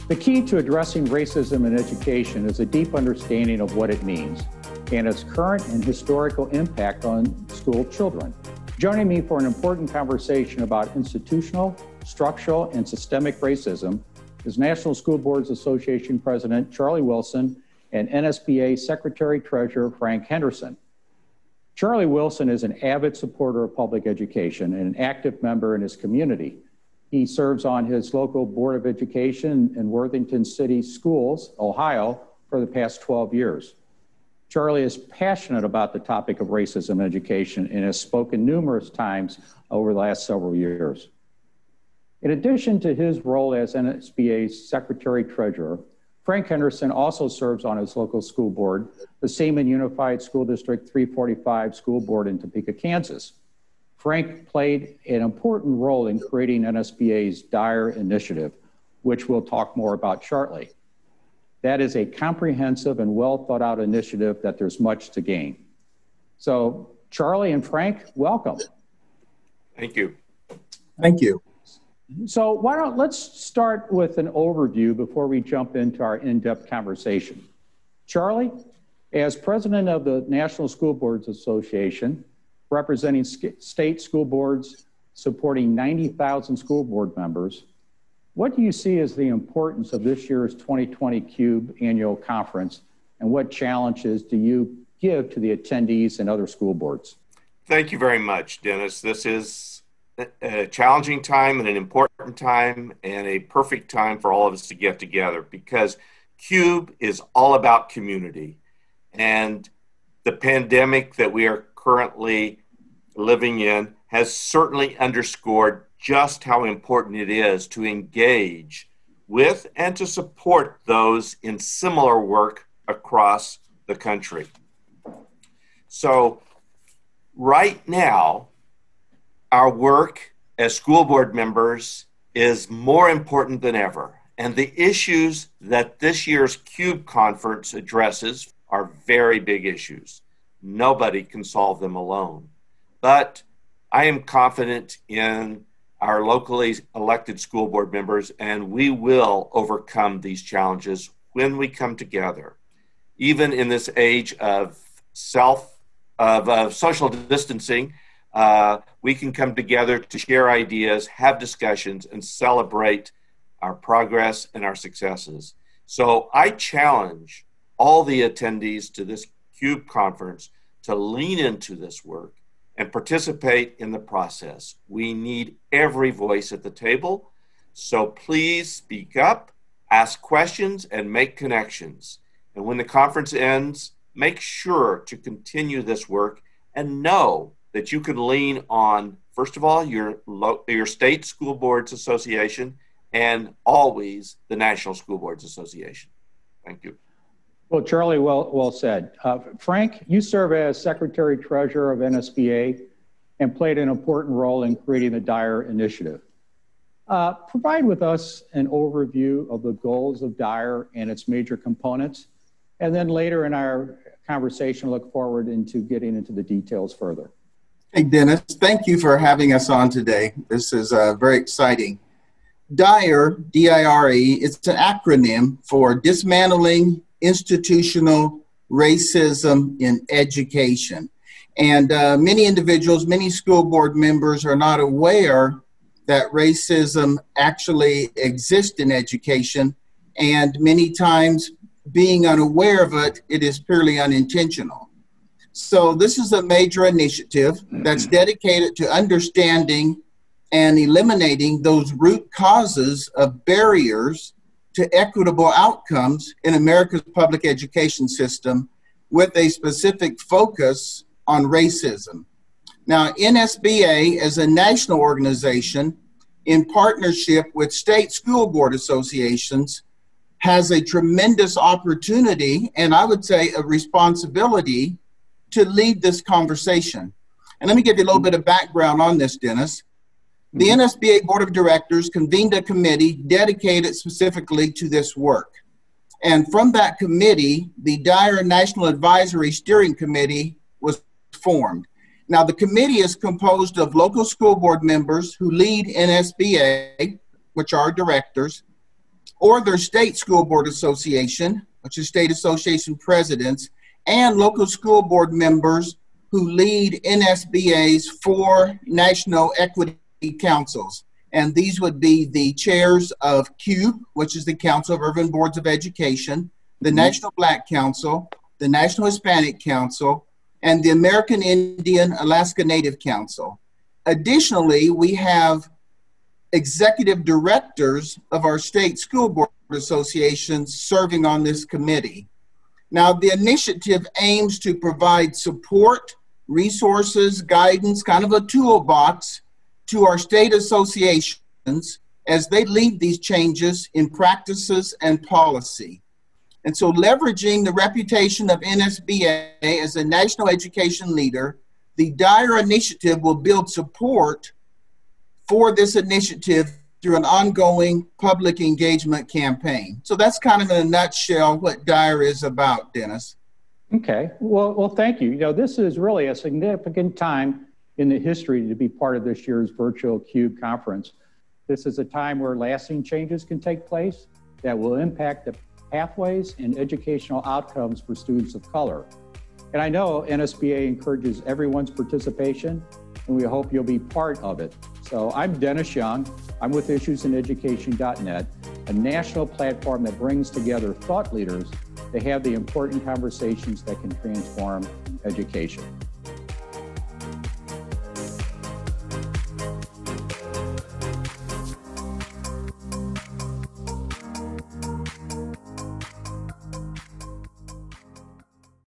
The key to addressing racism in education is a deep understanding of what it means and its current and historical impact on school children. Joining me for an important conversation about institutional, structural, and systemic racism is National School Boards Association President Charlie Wilson and Nsba Secretary-Treasurer Frank Henderson. Charlie Wilson is an avid supporter of public education and an active member in his community. He serves on his local Board of Education in Worthington City Schools, Ohio, for the past 12 years. Charlie is passionate about the topic of racism in education and has spoken numerous times over the last several years. In addition to his role as NSBA's Secretary-Treasurer, Frank Henderson also serves on his local school board, the Seaman Unified School District 345 School Board in Topeka, Kansas. Frank played an important role in creating NSBA's DIRE initiative, which we'll talk more about shortly. That is a comprehensive and well thought out initiative that there's much to gain. So Charlie and Frank, welcome. Thank you. Thank you. So let's start with an overview before we jump into our in-depth conversation. Charlie, as president of the National School Boards Association, representing state school boards supporting 90,000 school board members, what do you see as the importance of this year's 2020 CUBE annual conference, and what challenges do you give to the attendees and other school boards? Thank you very much, Dennis. This is a challenging time and an important time and a perfect time for all of us to get together, because CUBE is all about community. And the pandemic that we are currently living in has certainly underscored just how important it is to engage with and to support those in similar work across the country. So right now, our work as school board members is more important than ever. And the issues that this year's CUBE conference addresses are very big issues. Nobody can solve them alone. But I am confident in our locally elected school board members, and we will overcome these challenges when we come together. Even in this age of social distancing, we can come together to share ideas, have discussions, and celebrate our progress and our successes. So I challenge all the attendees to this CUBE conference to lean into this work and participate in the process. We need every voice at the table, so please speak up, ask questions, and make connections. And when the conference ends, make sure to continue this work and know that you can lean on, first of all, your state school boards association, and always the National School Boards Association. Thank you. Well, Charlie, well said. Frank, you serve as Secretary-Treasurer of NSBA and played an important role in creating the DIRE initiative. Provide with us an overview of the goals of DIRE and its major components, and then later in our conversation, look forward into getting into the details further. Hey, Dennis, thank you for having us on today. This is very exciting. DIRE, D-I-R-E, it's an acronym for Dismantling Institutional Racism in Education. And many individuals, many school board members are not aware that racism actually exists in education, and many times being unaware of it, it is purely unintentional. So this is a major initiative that's dedicated to understanding and eliminating those root causes of barriers to equitable outcomes in America's public education system, with a specific focus on racism. Now, NSBA, as a national organization, in partnership with state school board associations, has a tremendous opportunity, and I would say a responsibility, to lead this conversation. And let me give you a little bit of background on this, Dennis. The NSBA Board of Directors convened a committee dedicated specifically to this work. And from that committee, the DIRE National Advisory Steering Committee was formed. Now, the committee is composed of local school board members who lead NSBA, which are directors, or their state school board association, which is state association presidents, and local school board members who lead Nsba's 4 national equity councils. And these would be the chairs of CUBE, which is the Council of Urban Boards of Education, the National Black Council, the National Hispanic Council, and the American Indian Alaska Native Council. Additionally, we have executive directors of our state school board associations serving on this committee. Now, the initiative aims to provide support, resources, guidance, kind of a toolbox to our state associations as they lead these changes in practices and policy. And so leveraging the reputation of Nsba as a national education leader, the Dyer Initiative will build support for this initiative through an ongoing public engagement campaign. So that's kind of in a nutshell what Dyer is about, Dennis. Okay, well, thank you. You know, this is really a significant time in the history to be part of this year's virtual CUBE conference. This is a time where lasting changes can take place that will impact the pathways and educational outcomes for students of color. And I know Nsba encourages everyone's participation, and we hope you'll be part of it. So I'm Dennis Young. I'm with issuesineducation.net, a national platform that brings together thought leaders to have the important conversations that can transform education.